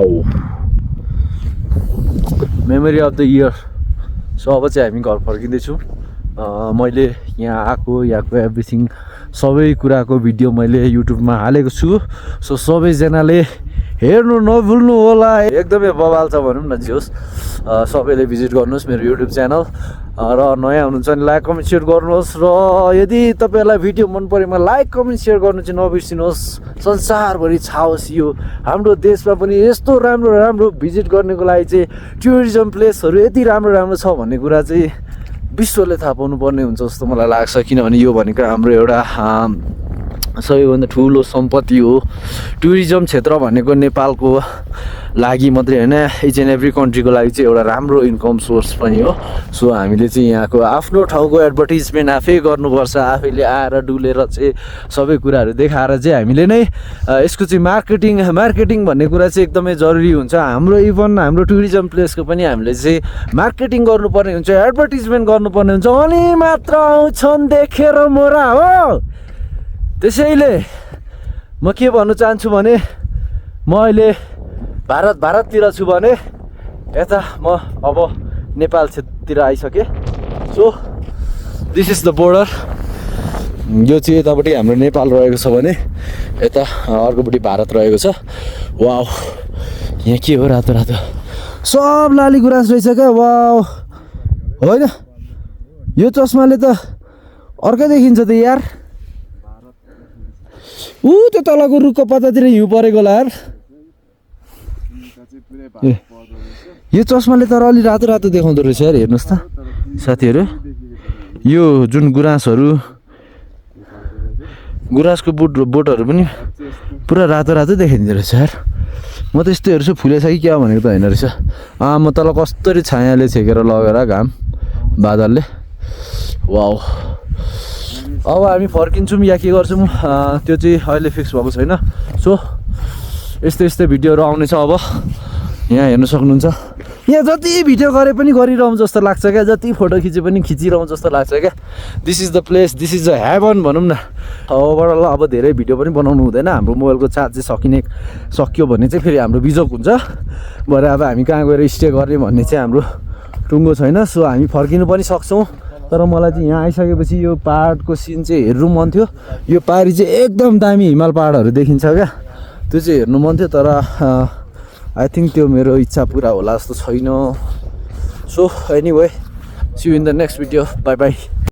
Wow memory of the year. So अब चाहिँ हामी घर फर्किँदैछौँ। मैले यहाँ आएको यहाँको एभ्रिथिङ सबै कुराको भिडियो मैले युट्युबमा हालेको छु। सो सबैजनाले हेर्नु नभुल्नु होला। एकदमै बवाल छ भनौँ न जे होस्। सबैले भिजिट गर्नुहोस् मेरो युट्युब च्यानल र नयाँ हुनुहुन्छ भने लाइक कमेन्ट सेयर गर्नुहोस्। र यदि तपाईँहरूलाई भिडियो मन परेमा लाइक कमेन्ट सेयर गर्नु चाहिँ नबिर्सिनुहोस्। संसारभरि छाओस् यो हाम्रो देशमा पनि यस्तो राम्रो राम्रो भिजिट गर्नेको लागि चाहिँ टुरिज्म प्लेसहरू यति राम्रो राम्रो छ भन्ने कुरा चाहिँ विश्वले थाहा पाउनु पर्ने हुन्छ जस्तो मलाई लाग्छ। किनभने यो भनेको हाम्रो एउटा सबैभन्दा ठुलो सम्पत्ति हो। टुरिज्म क्षेत्र भनेको नेपालको लागि मात्रै होइन, इच एन्ड एभ्री कन्ट्रीको लागि चाहिँ एउटा राम्रो इन्कम सोर्स पनि हो। सो हामीले चाहिँ यहाँको आफ्नो ठाउँको एडभर्टिजमेन्ट आफै गर्नुपर्छ। आफैले आएर डुलेर चाहिँ सबै कुराहरू देखाएर चाहिँ हामीले नै यसको चाहिँ मार्केटिङ भन्ने कुरा चाहिँ एकदमै जरुरी हुन्छ। हाम्रो इभन हाम्रो टुरिज्म प्लेसको पनि हामीले चाहिँ मार्केटिङ गर्नुपर्ने हुन्छ, एडभर्टिजमेन्ट गर्नुपर्ने हुन्छ। अनि मात्र आउँछन् देखेर मोरा हो। त्यसैले म के भन्नु चाहन्छु भने म अहिले भारततिर छु भने यता म अब नेपालतिर आइसकेँ। So this is the border. यो चाहिँ यतापट्टि हाम्रो नेपाल रहेको छ भने यता अर्कोपट्टि भारत रहेको छ। वाउ यहाँ के हो रातो रातो सब लाली गुराँस रहेछ क्या। वाउ होइन यो चस्माले त अर्कै देखिन्छ त यार। त्यो तलको रुखको पत्तातिर हिउँ परेको होला यार। यो चस्माले तर अलि रातो रातो देखाउँदो रहेछ यार। हेर्नुहोस् त साथीहरू, यो जुन गुराँसको बोटहरू पनि पुरा रातो रातो देखाइदिँदो रहेछ यार। म त यस्तो हेर्छु फुलेछ कि क्या भनेको त होइन रहेछ। म तल कस्तरी छायाले छेकेर लगेर घाम बादलले। वाउ अब हामी फर्किन्छौँ या के गर्छौँ त्यो चाहिँ अहिले फिक्स भएको छैन। सो यस्तै भिडियोहरू आउनेछ। अब यहाँ हेर्नु सक्नुहुन्छ, यहाँ जति भिडियो गरे पनि गरिरहँ जस्तो लाग्छ क्या, जति फोटो खिचे पनि खिचिरहँ जस्तो लाग्छ क्या। This is the place, this is the heaven भनौँ न। अबबाट अब धेरै भिडियो पनि बनाउनु हुँदैन। हाम्रो मोबाइलको चार्ज चाहिँ सक्यो भने चाहिँ फेरि हाम्रो बिजोक हुन्छ। भरे अब हामी कहाँ गएर स्टे गर्ने भन्ने चाहिँ हाम्रो टुङ्गो छैन। सो हामी फर्किनु पनि सक्छौँ। तर मलाई चाहिँ यहाँ आइसकेपछि यो पाहाडको सिन चाहिँ हेर्नु मन थियो। यो पारी चाहिँ एकदम दामी हिमाल पाहाडहरू देखिन्छ क्या, त्यो चाहिँ हेर्नु मन थियो। तर आई थिङ्क त्यो मेरो इच्छा पुरा होला जस्तो छैन। So anyway see you in the next video. Bye by.